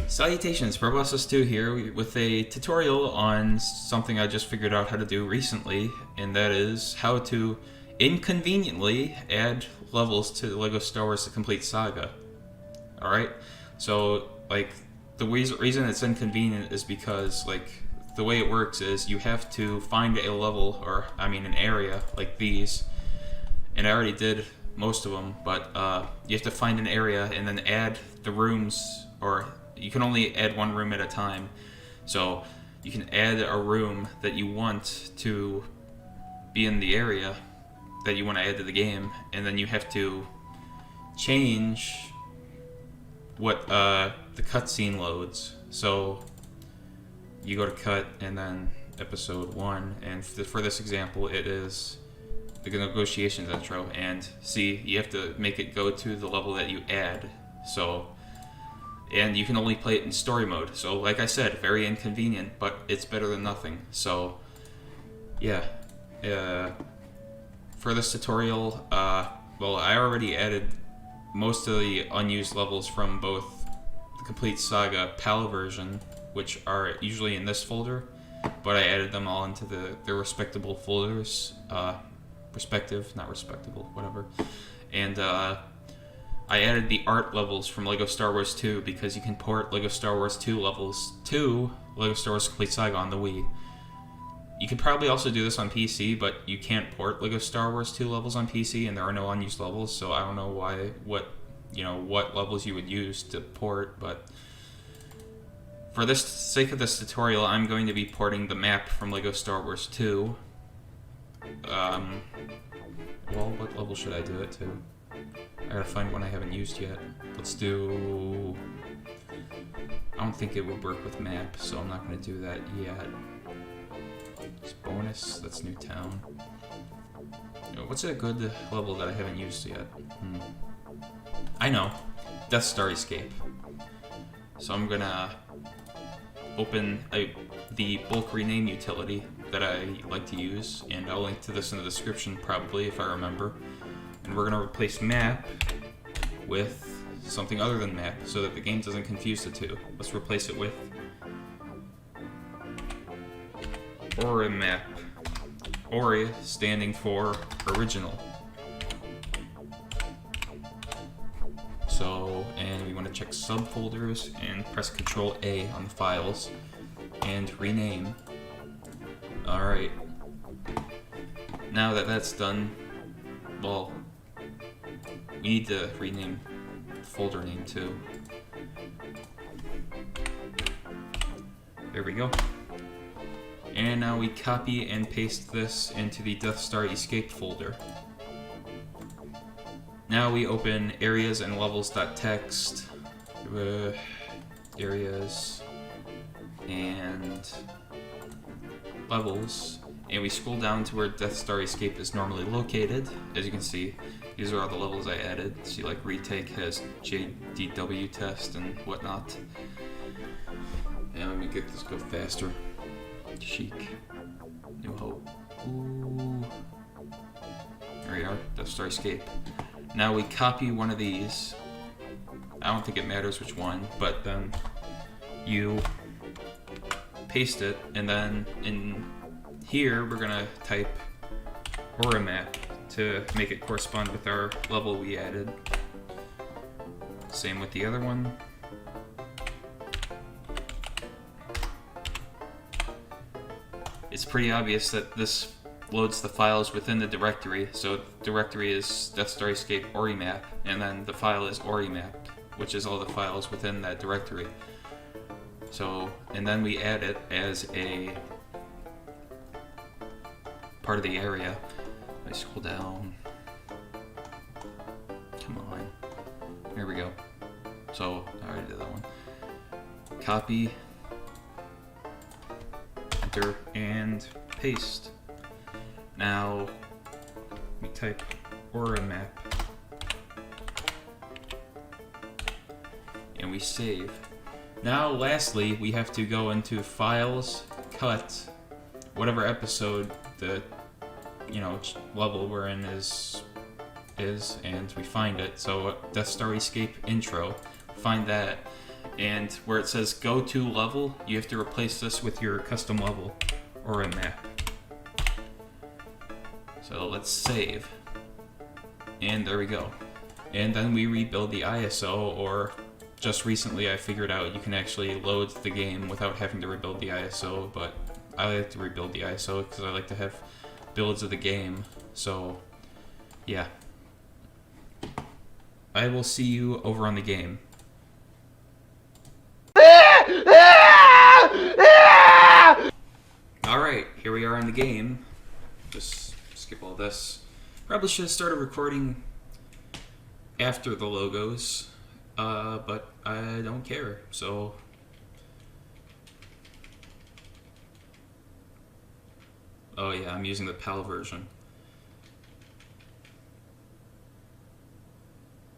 Salutations, Proboscis2 here with a tutorial on something I just figured out how to do recently, and that is how to inconveniently add levels to LEGO Star Wars The Complete Saga. Alright? So, the reason it's inconvenient is because, the way it works is you have to find a level, an area, like these, and I already did most of them, but you have to find an area and then add the rooms, or you can only add one room at a time. So you can add a room that you want to be in the area that you want to add to the game, and then you have to change what the cutscene loads. So you go to cut and then episode 1, and for this example it is the negotiations intro, and see, you have to make it go to the level that you add. So, and you can only play it in story mode. So like I said, very inconvenient, but it's better than nothing. So yeah, for this tutorial, I already added most of the unused levels from both the Complete Saga PAL version, which are usually in this folder, but I added them all into their respectable folders, not respectable, whatever. And I added the art levels from LEGO Star Wars 2 because you can port LEGO Star Wars 2 levels to LEGO Star Wars Complete Saga on the Wii. You could probably also do this on PC, but you can't port LEGO Star Wars 2 levels on PC, and there are no unused levels, so I don't know what levels you would use to port, but for the sake of this tutorial, I'm going to be porting the map from LEGO Star Wars 2. What level should I do it to? I gotta find one I haven't used yet. Let's do... I don't think it would work with map, so I'm not gonna do that yet. It's bonus, that's new town. What's a good level that I haven't used yet? I know, Death Star Escape. So I'm gonna open the bulk rename utility that I like to use, and I'll link to this in the description probably if I remember. And we're gonna replace map with something other than map so that the game doesn't confuse the two. Let's replace it with Ori map. Ori standing for original. So, and we want to check subfolders and press Control A on the files and rename. Alright. Now that that's done, well, we need to rename the folder name too. There we go. And now we copy and paste this into the Death Star Escape folder. Now we open areas and levels.txt, areas and levels, and we scroll down to where Death Star Escape is normally located. As you can see, these are all the levels I added. See, like Retake has JDW test and whatnot. And let me get this go faster. Chic. New Hope. Ooh. There we are, Death Star Escape. Now we copy one of these. I don't think it matters which one, but then you paste it, and then in here we're gonna type Orimap to make it correspond with our level we added. Same with the other one. It's pretty obvious that this loads the files within the directory, so the directory is Death Star Escape Orimap, and then the file is Orimap, which is all the files within that directory. So, and then we add it as a part of the area. I scroll down. Come on. There we go. So, I already did that one. Copy, enter, and paste. Now, we type Orimap, and we save. Now, lastly, we have to go into Files, Cut, whatever episode the level we're in is, and we find it. So Death Star Escape intro, find that, And where it says go to level, you have to replace this with your custom level or a map. So let's save. And there we go. And then we rebuild the ISO, or just recently I figured out you can actually load the game without having to rebuild the ISO, but I like to rebuild the ISO because I like to have builds of the game. So yeah. I will see you over on the game. Alright, here we are in the game. Just skip all this. Probably should have started recording after the logos, but I don't care, so... Oh yeah, I'm using the PAL version.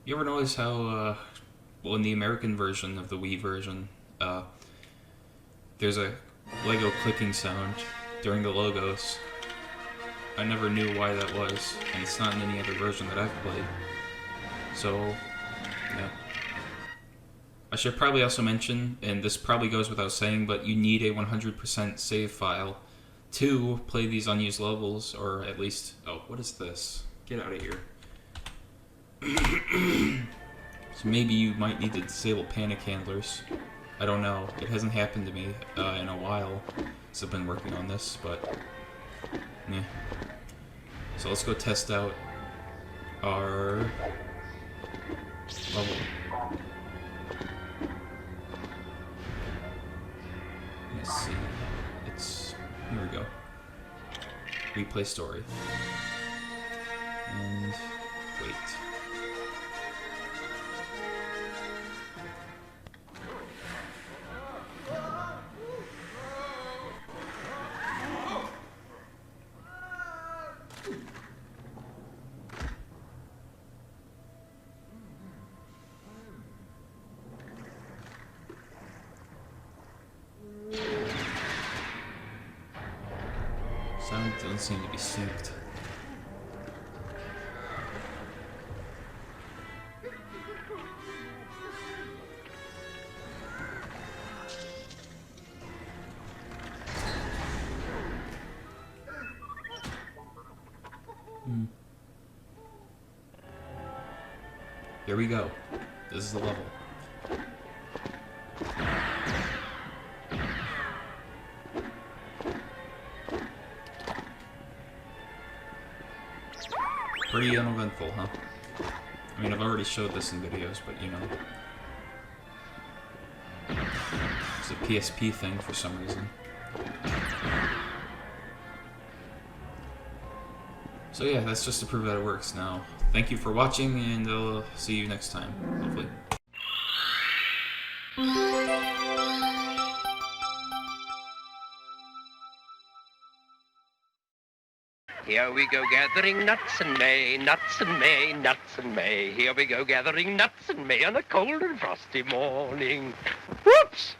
You ever notice how, well, in the American version of the Wii version, there's a Lego clicking sound during the logos. I never knew why that was, and it's not in any other version that I've played. So, yeah. I should probably also mention, and this probably goes without saying, but you need a 100% save file to play these unused levels, or at least... Oh, what is this? Get out of here. So maybe you might need to disable panic handlers. I don't know. It hasn't happened to me in a while since I've been working on this, but... yeah. So let's go test out our level. Let's see. It's... here we go. Replay story. And... wait. Sound doesn't seem to be synced. Here we go. This is the level. Pretty uneventful, huh? I mean, I've already showed this in videos, but you know. It's a PSP thing for some reason. So yeah, that's just to prove that it works now. Thank you for watching, and I'll see you next time, hopefully. Here we go gathering nuts in May, nuts in May, nuts in May. Here we go gathering nuts in May on a cold and frosty morning. Whoops!